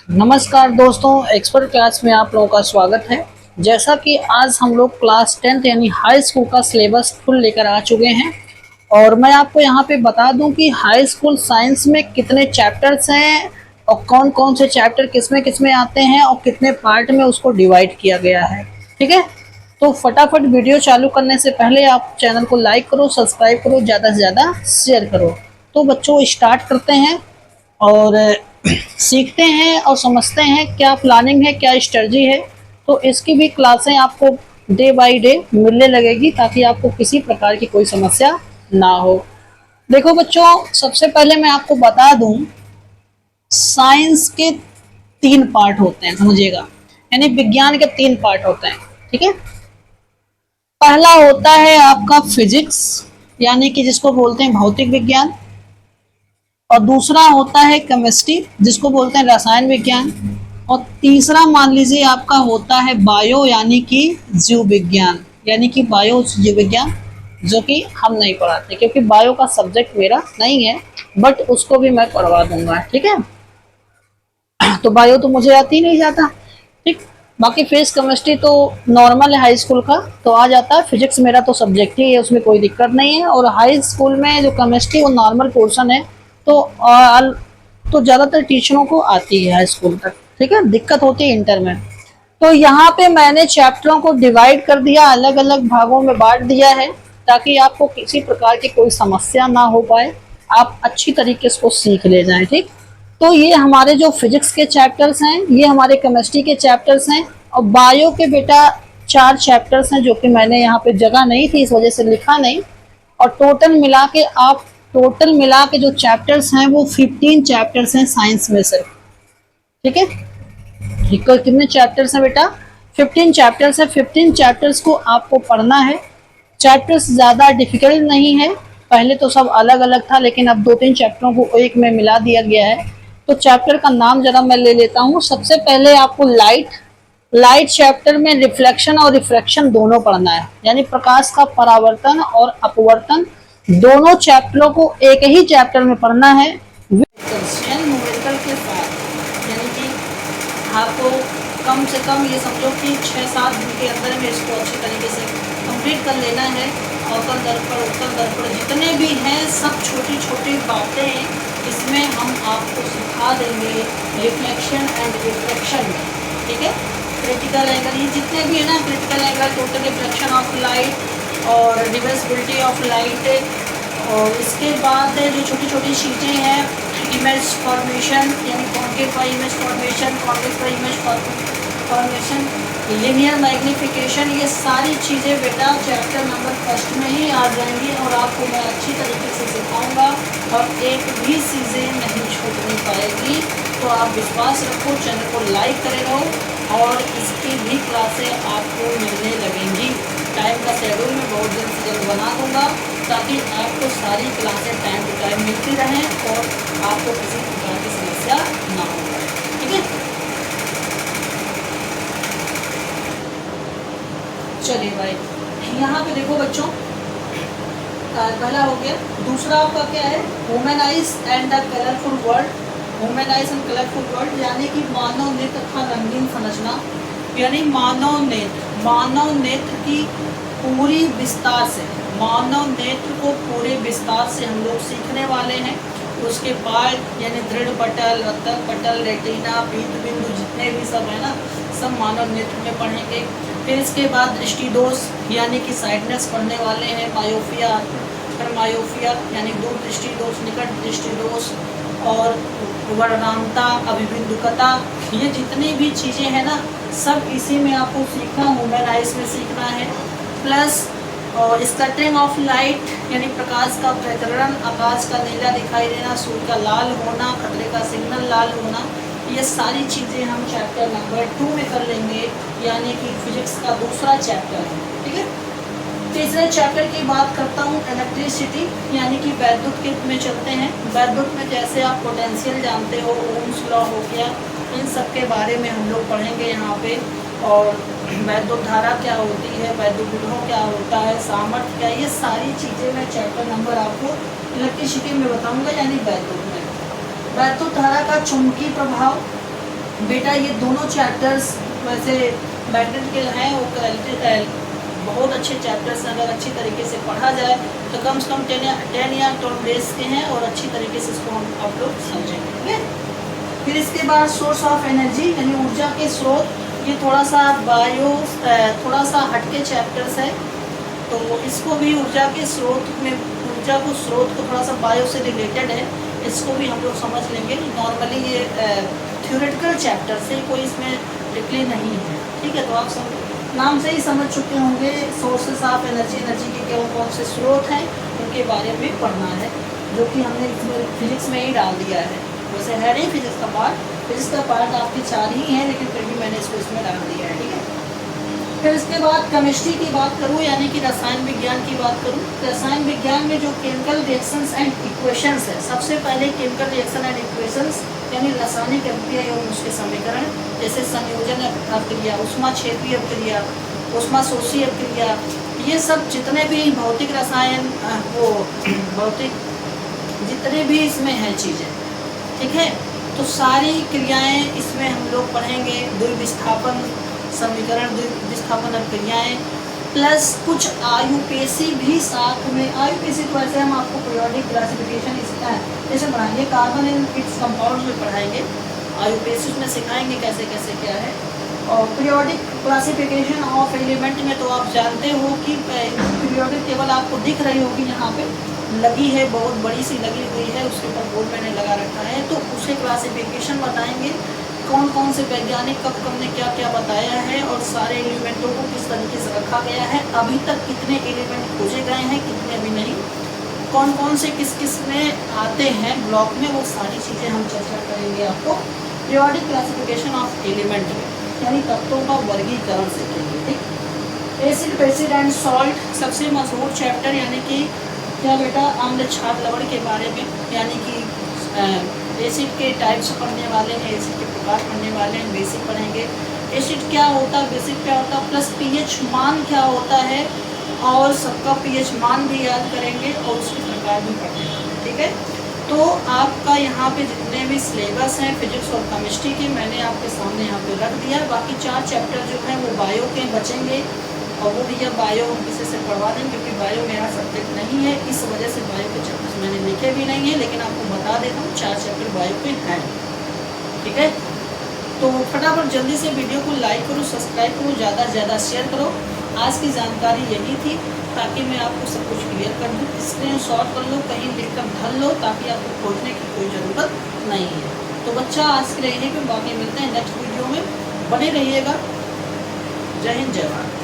नमस्कार दोस्तों, expert class में आप लोगों का स्वागत है। जैसा कि आज हम लोग क्लास 10th यानी हाई स्कूल का सिलेबस फुल लेकर आ चुके हैं और मैं आपको यहाँ पे बता दूं कि हाई स्कूल साइंस में कितने चैप्टर्स हैं और कौन कौन से चैप्टर किस में आते हैं और कितने पार्ट में उसको डिवाइड किया गया है। ठीक है, तो फटाफट वीडियो चालू करने से पहले आप चैनल को लाइक करो, सब्सक्राइब करो, ज़्यादा से ज़्यादा शेयर करो। तो बच्चों स्टार्ट करते हैं और सीखते हैं और समझते हैं क्या प्लानिंग है, क्या स्ट्रेटजी है। तो इसकी भी क्लासें आपको डे बाय डे मिलने लगेगी ताकि आपको किसी प्रकार की कोई समस्या ना हो। देखो बच्चों, सबसे पहले मैं आपको बता दूं, साइंस के 3 पार्ट होते हैं, समझिएगा। यानी विज्ञान के 3 पार्ट होते हैं। ठीक है, पहला होता है आपका फिजिक्स, यानी कि जिसको बोलते हैं भौतिक विज्ञान, और दूसरा होता है केमिस्ट्री जिसको बोलते हैं रसायन विज्ञान, और तीसरा मान लीजिए आपका होता है बायो यानी कि जीव विज्ञान, यानी कि बायो जीव विज्ञान, जो कि हम नहीं पढ़ाते क्योंकि बायो का सब्जेक्ट मेरा नहीं है, बट उसको भी मैं पढ़वा दूंगा। ठीक है, तो बायो तो मुझे आती ही नहीं जाता। ठीक, बाकी फिजिक्स केमिस्ट्री तो नॉर्मल है हाई स्कूल का, तो आ जाता है। फिजिक्स मेरा तो सब्जेक्ट ही है, उसमें कोई दिक्कत नहीं है। और हाई स्कूल में जो केमिस्ट्री वो नॉर्मल पोर्शन है, तो तो ज़्यादातर टीचरों को आती है हाई स्कूल तक। ठीक है, दिक्कत होती है इंटर में। तो यहाँ पे मैंने चैप्टरों को डिवाइड कर दिया, अलग अलग भागों में बांट दिया है ताकि आपको किसी प्रकार की कोई समस्या ना हो पाए, आप अच्छी तरीके से उसको सीख ले जाएं। ठीक, तो ये हमारे जो फिजिक्स के चैप्टर्स हैं, ये हमारे केमिस्ट्री के चैप्टर्स हैं, और बायो के बेटा 4 चैप्टर्स हैं जो कि मैंने यहाँ पे जगह नहीं थी इस वजह से लिखा नहीं। और टोटल मिला के जो चैप्टर्स हैं वो 15 चैप्टर्स हैं साइंस में सिर्फ। ठीक है, कितने चैप्टर्स हैं बेटा? 15 चैप्टर्स है। 15 चैप्टर्स को आपको पढ़ना है। चैप्टर्स ज़्यादा डिफिकल्ट नहीं है, पहले तो सब अलग अलग था लेकिन अब 2-3 चैप्टरों को एक में मिला दिया गया है। तो चैप्टर का नाम जरा मैं ले लेता हूँ। सबसे पहले आपको लाइट चैप्टर में रिफ्लेक्शन और रिफ्रैक्शन दोनों पढ़ना है, यानी प्रकाश का परावर्तन और अपवर्तन दोनों चैप्टरों को एक ही चैप्टर में पढ़ना है न्यूमेरिकल के साथ। यानी कि आपको कम से कम ये समझो कि 6-7 दिन के अंदर में इसको अच्छी तरीके से कंप्लीट कर लेना है। अवतल दर्पण, उत्तल दर्पण जितने भी हैं सब छोटी छोटी बातें इसमें हम आपको सिखा देंगे रिफ्लेक्शन एंड रिफ्रैक्शन में। ठीक है, क्रिटिकल एंगल, ये जितने भी है ना, critical angle, total reflection of light और रिवर्सिबिलिटी ऑफ लाइट, और इसके बाद जो छोटी छोटी चीज़ें हैं, इमेज फॉर्मेशन यानी concave by image formation, convex by image formation, linear magnification, ये सारी चीज़ें बेटा चैप्टर नंबर 1 में ही आ जाएंगी और आपको मैं अच्छी तरीके से सिखाऊंगा और एक भी चीज़ें नहीं छूटनी पाएगी। तो आप विश्वास रखो, चैनल को लाइक करे रहो और इसकी भी क्लासें आपको मिलने लगेंगी। टाइम का शेड्यूल मैं बहुत जल्द से जल्द बना दूंगा ताकि आपको सारी क्लासें टाइम टू टाइम मिलती रहें और आपको किसी प्रकार की समस्या ना हो। ठीक है, चलिए भाई, यहाँ पे देखो बच्चों, पहला हो गया। दूसरा आपका क्या है? Humanise and the colourful world. Humanise and colourful world यानी कि मानव नेत्र तथा रंगीन संरचना, यानी मानव नेत्र की पूरी विस्तार से, मानव नेत्र को पूरे विस्तार से हम लोग सीखने वाले हैं। उसके बाद यानी दृढ़ पटल, रत्तक पटल, रेटिना, पीत बिंदु जितने भी सब है ना, सब मानव नेत्र में पढ़ेंगे। फिर इसके बाद दृष्टि दोष यानी कि साइडनेस पढ़ने वाले हैं, मायोपिया, फिर मायोपिया यानी दूर दृष्टि दोष, निकट दृष्टि दोष, और वर्णांता, अभिबिंदुकता, ये जितनी भी चीज़ें हैं ना सब इसी में आपको सीखना, ह्यूमन आइज में सीखना है। प्लस और स्कैटरिंग ऑफ लाइट यानी प्रकाश का प्रकरण, आकाश का नीला दिखाई देना, सूर्य का लाल होना, खतरे का सिग्नल लाल होना, ये सारी चीज़ें हम चैप्टर नंबर 2 में कर लेंगे, यानी कि फिजिक्स का दूसरा चैप्टर है। ठीक है, तीसरे चैप्टर की बात करता हूँ, इलेक्ट्रिसिटी यानी कि वैद्युत के में चलते हैं। वैद्युत में जैसे आप पोटेंशियल जानते हो, ओम्स लॉ हो गया, इन सब के बारे में हम लोग पढ़ेंगे यहाँ पे। और वैद्युत धारा क्या होती है, वैद्युत विभव क्या होता है, सामर्थ्य क्या, ये सारी चीज़ें मैं चैप्टर नंबर आपको इलेक्ट्रिसिटी में बताऊँगा, यानी वैद्युत में। वैद्युत धारा का चुंबकीय प्रभाव, बेटा ये दोनों चैप्टर्स वैसे मैथमेटिकल हैं और बहुत अच्छे चैप्टर्स हैं। अगर अच्छी तरीके से पढ़ा जाए तो कम से कम 10 या 12 डेज के हैं और अच्छी तरीके से इसको हम आप लोग समझेंगे। ठीक है, फिर इसके बाद सोर्स ऑफ एनर्जी यानी ऊर्जा के स्रोत, ये थोड़ा सा बायो थोड़ा सा हटके चैप्टर्स है, तो इसको भी ऊर्जा के स्रोत में, ऊर्जा को स्रोत को थोड़ा सा बायो से रिलेटेड है, इसको भी हम लोग समझ लेंगे। नॉर्मली ये थ्योरेटिकल चैप्टर से कोई इसमें डिक्लेयर नहीं है। ठीक है, तो आप सब नाम से ही समझ चुके होंगे सोर्सेस ऑफ एनर्जी, एनर्जी के कौन कौन से स्रोत हैं उनके बारे में पढ़ना है, जो कि हमने इसमें फिजिक्स में ही डाल दिया है। वैसे है नहीं फिजिक्स का पार्ट, फिजिक्स का पार्ट आपके 4 ही है, लेकिन फिर भी मैंने इसको इसमें डाल दिया है। ठीक है, फिर इसके बाद केमिस्ट्री की बात करूँ यानी कि रसायन विज्ञान की बात करूँ, रसायन विज्ञान में जो केमिकल रिएक्शंस एंड इक्वेशंस है, सबसे पहले केमिकल रिएक्शन एंड इक्वेशंस यानी रासायनिक अभिक्रिया एवं उसके समीकरण, जैसे संयोजन अभिक्रिया, ऊष्माक्षेपीय अभिक्रिया, ऊष्माशोषी अभिक्रिया, ये सब जितने भी भौतिक रसायन वो भौतिक जितने भी इसमें हैं चीज़ें, ठीक है, तो सारी क्रियाएं इसमें हम लोग पढ़ेंगे। द्विविस्थापन समीकरण, द्विविस्थापन अभिक्रियाएं, प्लस कुछ आयुपेशी भी साथ में। आयुपेशी तो वैसे हम आपको पीरियोडिक क्लासिफिकेशन जैसे पढ़ाएंगे, कार्बन एंड इट्स कंपाउंड में पढ़ाएंगे, आयुपेशी में सिखाएंगे कैसे कैसे क्या है। और पीरियोडिक क्लासिफिकेशन ऑफ एलिमेंट में तो आप जानते हो कि पीरियोडिक टेबल आपको दिख रही होगी, यहाँ पे लगी है, बहुत बड़ी सी लगी हुई है, उसके ऊपर बोर्ड मैंने लगा रखा है, तो उसे क्लासिफिकेशन बताएंगे, कौन कौन से वैज्ञानिक कब कब ने क्या क्या बताया है और सारे एलिमेंटों को किस तरीके से रखा गया है, अभी तक कितने एलिमेंट खोजे गए हैं, कितने अभी नहीं, कौन कौन से किस किस में आते हैं ब्लॉक में, वो सारी चीज़ें हम चर्चा करेंगे आपको पीरियोडिक क्लासिफिकेशन ऑफ एलिमेंट में, यानी तत्वों का वर्गीकरण सीखेंगे। ठीक, एसिड, बेसिड एंड सॉल्ट सबसे मशहूर चैप्टर, यानी कि क्या बेटा, अम्ल क्षार लवण के बारे में, यानी कि एसिड के टाइप्स पढ़ने वाले हैं, एसिड के प्रकार पढ़ने वाले हैं, बेसिक पढ़ेंगे, एसिड क्या होता है, बेसिक क्या होता है, प्लस पीएच मान क्या होता है, और सबका पीएच मान भी याद करेंगे और उसके प्रकार भी पढ़ेंगे। ठीक है, तो आपका यहाँ पे जितने भी सिलेबस हैं फिजिक्स और केमिस्ट्री के, मैंने आपके सामने यहाँ पे रख दिया। बाकी 4 चैप्टर जो हैं वो बायो के बचेंगे, और वो भैया बायो हम किसी से पढ़वा दें, क्योंकि बायो मेरा सब्जेक्ट नहीं है, इस वजह से बायो के चैप्टर्स मैंने लिखे भी नहीं है, लेकिन आपको बता देता हूँ 4 चैप्टर बायो के हैं। ठीक है, तो फटाफट जल्दी से वीडियो को लाइक करो, सब्सक्राइब करो, ज़्यादा से ज़्यादा शेयर करो। आज की जानकारी यही थी, ताकि मैं आपको सब कुछ क्लियर कर दूँ। स्क्रीनशॉट कर लो, कहीं लिख कर धर लो, ताकि आपको खोजने की कोई ज़रूरत नहीं है। तो बच्चा आज के लिए, बाकी मिलते हैं नेक्स्ट वीडियो में, बने रहिएगा। जय हिंद, जय भारत।